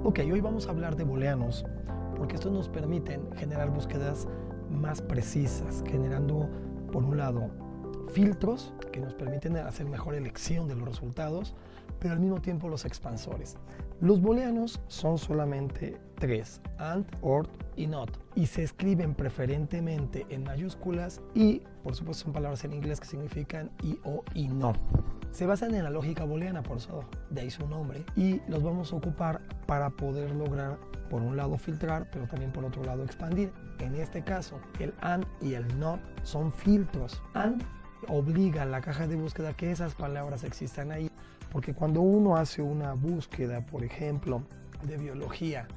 Ok, hoy vamos a hablar de booleanos, porque estos nos permiten generar búsquedas más precisas, generando, por un lado, filtros que nos permiten hacer mejor elección de los resultados, pero al mismo tiempo los expansores. Los booleanos son solamente tres: AND, OR y NOT, y se escriben preferentemente en mayúsculas y, por supuesto, son palabras en inglés que significan y, o y no. Se basan en la lógica booleana, por eso de ahí su nombre, y los vamos a ocupar para poder lograr, por un lado, filtrar, pero también por otro lado expandir. En este caso, el AND y el NOT son filtros. AND obliga a la caja de búsqueda a que esas palabras existan ahí, porque cuando uno hace una búsqueda, por ejemplo, de biología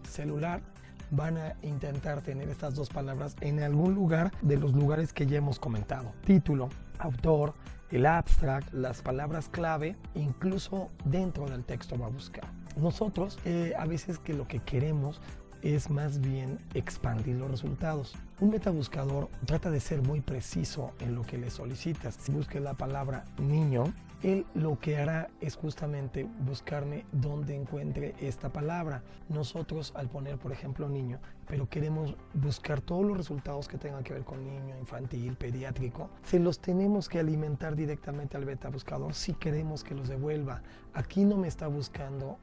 celular, van a intentar tener estas dos palabras en algún lugar de los lugares que ya hemos comentado: título, autor, el abstract, las palabras clave, incluso dentro del texto va a buscar. Nosotros a veces que lo que queremos es más bien expandir los resultados. Un metabuscador trata de ser muy preciso en lo que le solicitas. Si busque la palabra niño, él lo que hará es justamente buscarme dónde encuentre esta palabra. Nosotros, al poner, por ejemplo, niño, pero queremos buscar todos los resultados que tengan que ver con niño, infantil, pediátrico, se los tenemos que alimentar directamente al metabuscador si queremos que los devuelva. Aquí no me está buscando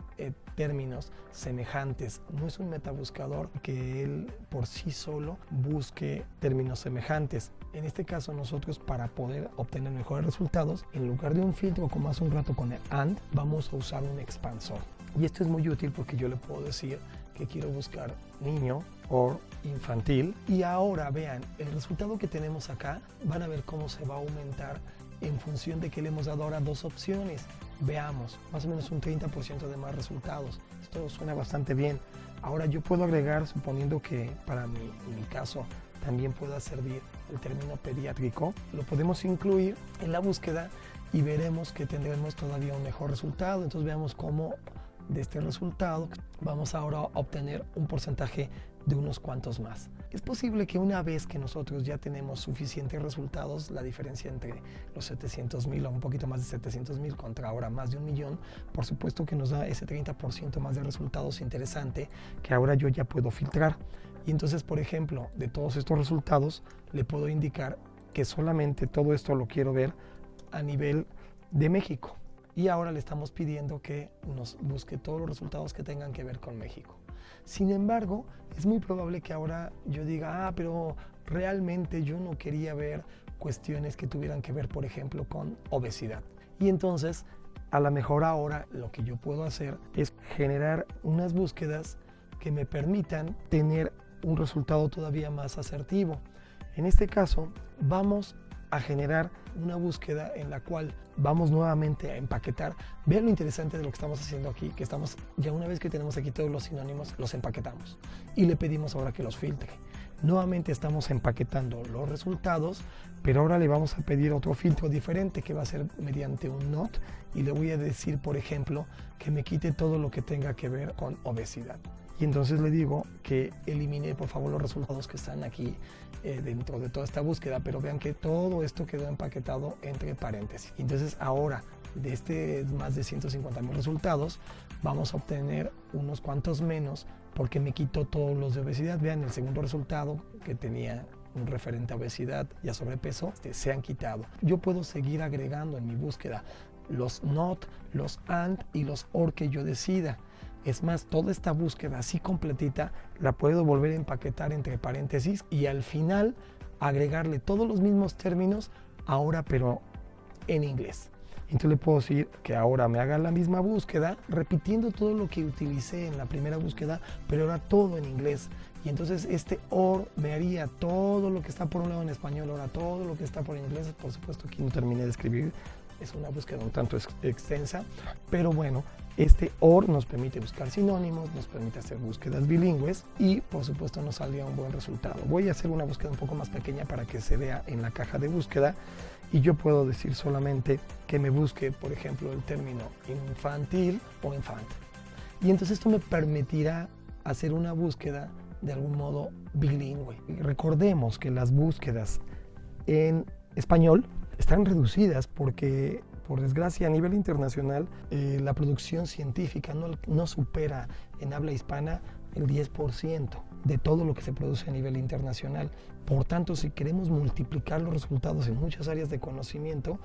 términos semejantes. No es un metabuscador que él por sí solo busque términos semejantes. En este caso, nosotros, para poder obtener mejores resultados, en lugar de un filtro como hace un rato con el AND, vamos a usar un expansor. Y esto es muy útil porque yo le puedo decir que quiero buscar niño o infantil, y ahora vean el resultado que tenemos acá. Van a ver cómo se va a aumentar en función de que le hemos dado ahora dos opciones. Veamos, más o menos un 30% de más resultados. Esto suena bastante bien. Ahora yo puedo agregar, suponiendo que para mi caso también pueda servir el término pediátrico, lo podemos incluir en la búsqueda y veremos que tendremos todavía un mejor resultado. Entonces veamos cómo de este resultado vamos ahora a obtener un porcentaje de unos cuantos más. Es posible que una vez que nosotros ya tenemos suficientes resultados, la diferencia entre los 700,000 o un poquito más de 700,000 contra ahora más de 1,000,000, por supuesto que nos da ese 30% más de resultados interesante que ahora yo ya puedo filtrar. Y entonces, por ejemplo, de todos estos resultados, le puedo indicar que solamente todo esto lo quiero ver a nivel de México. Y ahora le estamos pidiendo que nos busque todos los resultados que tengan que ver con México. Sin embargo, es muy probable que ahora yo diga, pero realmente yo no quería ver cuestiones que tuvieran que ver, por ejemplo, con obesidad. Y entonces, a lo mejor ahora lo que yo puedo hacer es generar unas búsquedas que me permitan tener un resultado todavía más asertivo. En este caso, vamos a generar una búsqueda en la cual vamos nuevamente a empaquetar. Vean lo interesante de lo que estamos haciendo aquí, que estamos, ya una vez que tenemos aquí todos los sinónimos, los empaquetamos y le pedimos ahora que los filtre. Nuevamente estamos empaquetando los resultados, pero ahora le vamos a pedir otro filtro diferente que va a ser mediante un NOT, y le voy a decir, por ejemplo, que me quite todo lo que tenga que ver con obesidad. Y entonces le digo que elimine, por favor, los resultados que están aquí dentro de toda esta búsqueda, pero vean que todo esto quedó empaquetado entre paréntesis. Entonces ahora, de más de 150,000 resultados, vamos a obtener unos cuantos menos porque me quito todos los de obesidad. Vean, el segundo resultado, que tenía un referente a obesidad y a sobrepeso, se han quitado. Yo puedo seguir agregando en mi búsqueda los NOT, los AND y los OR que yo decida. Es más, toda esta búsqueda así completita la puedo volver a empaquetar entre paréntesis y al final agregarle todos los mismos términos, ahora pero en inglés. Entonces le puedo decir que ahora me haga la misma búsqueda, repitiendo todo lo que utilicé en la primera búsqueda, pero ahora todo en inglés. Y entonces este OR me haría todo lo que está por un lado en español, ahora todo lo que está por inglés. Por supuesto, aquí no terminé de escribir, es una búsqueda un tanto extensa, pero bueno, este OR nos permite buscar sinónimos, nos permite hacer búsquedas bilingües y por supuesto nos saldría un buen resultado. Voy a hacer una búsqueda un poco más pequeña para que se vea en la caja de búsqueda, y yo puedo decir solamente que me busque, por ejemplo, el término infantil o infante. Y entonces esto me permitirá hacer una búsqueda de algún modo bilingüe. Y recordemos que las búsquedas en español están reducidas porque Por desgracia, a nivel internacional, la producción científica no supera en habla hispana el 10% de todo lo que se produce a nivel internacional. Por tanto, si queremos multiplicar los resultados en muchas áreas de conocimiento,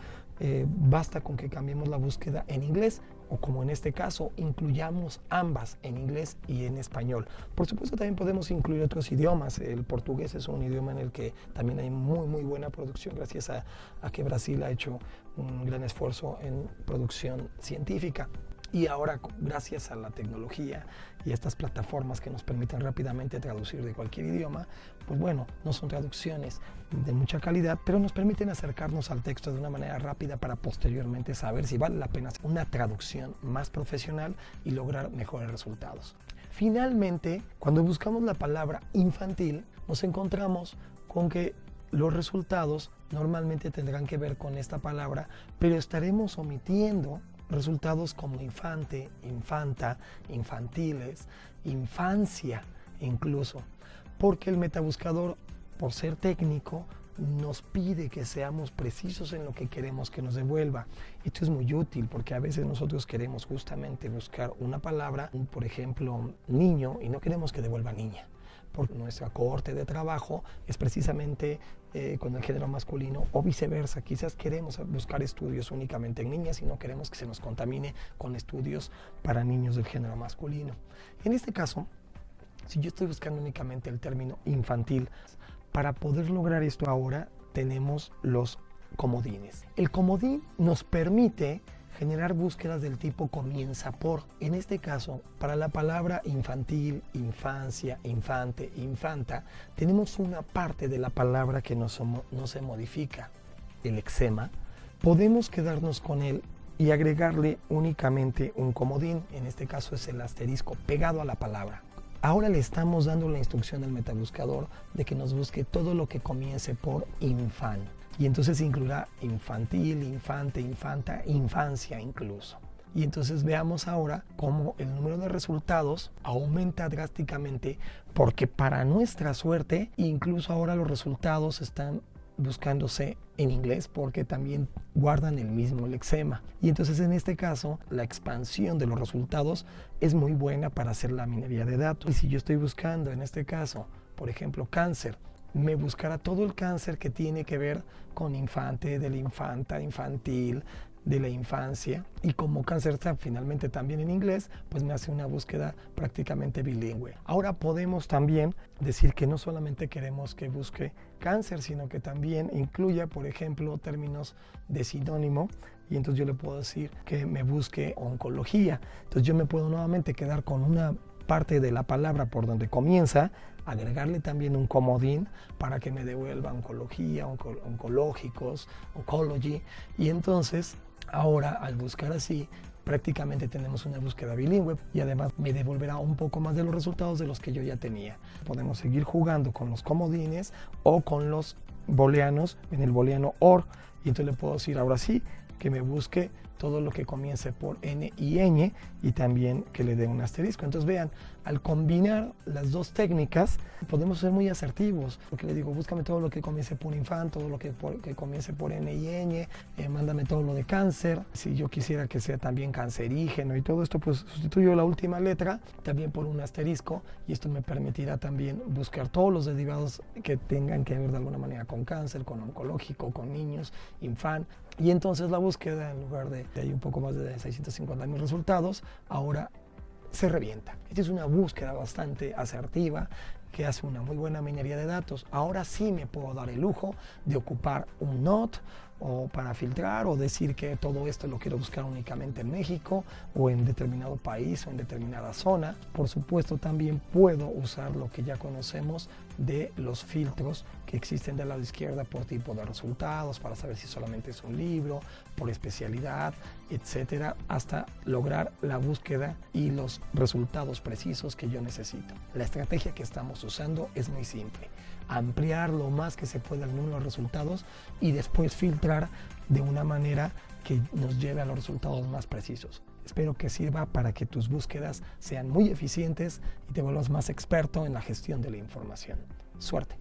basta con que cambiemos la búsqueda en inglés o, como en este caso, incluyamos ambas, en inglés y en español. Por supuesto, también podemos incluir otros idiomas. El portugués es un idioma en el que también hay muy buena producción, gracias a que Brasil ha hecho un gran esfuerzo en producción científica. Y ahora, gracias a la tecnología y a estas plataformas que nos permiten rápidamente traducir de cualquier idioma, pues bueno, no son traducciones de mucha calidad, pero nos permiten acercarnos al texto de una manera rápida para posteriormente saber si vale la pena hacer una traducción más profesional y lograr mejores resultados. Finalmente, cuando buscamos la palabra infantil, nos encontramos con que los resultados normalmente tendrán que ver con esta palabra, pero estaremos omitiendo resultados como infante, infanta, infantiles, infancia incluso, porque el metabuscador, por ser técnico, nos pide que seamos precisos en lo que queremos que nos devuelva. Esto es muy útil porque a veces nosotros queremos justamente buscar una palabra, por ejemplo, niño, y no queremos que devuelva niña. Porque nuestra cohorte de trabajo es precisamente con el género masculino o viceversa. Quizás queremos buscar estudios únicamente en niñas y no queremos que se nos contamine con estudios para niños del género masculino. En este caso, si yo estoy buscando únicamente el término infantil, para poder lograr esto ahora tenemos los comodines. El comodín nos permite generar búsquedas del tipo comienza por. En este caso, para la palabra infantil, infancia, infante, infanta, tenemos una parte de la palabra que no se modifica, el eczema. Podemos quedarnos con él y agregarle únicamente un comodín, en este caso es el asterisco pegado a la palabra. Ahora le estamos dando la instrucción al metabuscador de que nos busque todo lo que comience por infan. Y entonces incluirá infantil, infante, infanta, infancia incluso. Y entonces veamos ahora cómo el número de resultados aumenta drásticamente, porque para nuestra suerte, incluso ahora los resultados están buscándose en inglés porque también guardan el mismo lexema. Y entonces en este caso la expansión de los resultados es muy buena para hacer la minería de datos. Y si yo estoy buscando en este caso, por ejemplo, cáncer, me buscará todo el cáncer que tiene que ver con infante, de la infanta, infantil, de la infancia, y como cáncer está finalmente también en inglés, pues me hace una búsqueda prácticamente bilingüe. Ahora podemos también decir que no solamente queremos que busque cáncer, sino que también incluya, por ejemplo, términos de sinónimo, y entonces yo le puedo decir que me busque oncología. Entonces yo me puedo nuevamente quedar con una parte de la palabra por donde comienza, agregarle también un comodín para que me devuelva oncología, oncológicos, oncology, y entonces ahora al buscar así prácticamente tenemos una búsqueda bilingüe y además me devolverá un poco más de los resultados de los que yo ya tenía. Podemos seguir jugando con los comodines o con los booleanos en el booleano OR, y entonces le puedo decir ahora sí que me busque todo lo que comience por N y Ñ y también que le dé un asterisco. Entonces vean, al combinar las dos técnicas podemos ser muy asertivos, porque le digo, búscame todo lo que comience por infante, todo lo que comience por N y Ñ, mándame todo lo de cáncer. Si yo quisiera que sea también cancerígeno y todo esto, pues sustituyo la última letra también por un asterisco, y esto me permitirá también buscar todos los derivados que tengan que ver de alguna manera con cáncer, con oncológico, con niños, infant. Y entonces la búsqueda, en lugar de hay un poco más de 650,000 resultados, ahora se revienta. Esta es una búsqueda bastante asertiva que hace una muy buena minería de datos. Ahora sí me puedo dar el lujo de ocupar un NOT o para filtrar, o decir que todo esto lo quiero buscar únicamente en México o en determinado país o en determinada zona. Por supuesto, también puedo usar lo que ya conocemos de los filtros que existen del lado izquierda por tipo de resultados, para saber si solamente es un libro, por especialidad, etcétera, hasta lograr la búsqueda y los resultados precisos que yo necesito. La estrategia que estamos usando es muy simple: ampliar lo más que se pueda el número de resultados y después filtrar de una manera que nos lleve a los resultados más precisos. Espero que sirva para que tus búsquedas sean muy eficientes y te vuelvas más experto en la gestión de la información. Suerte.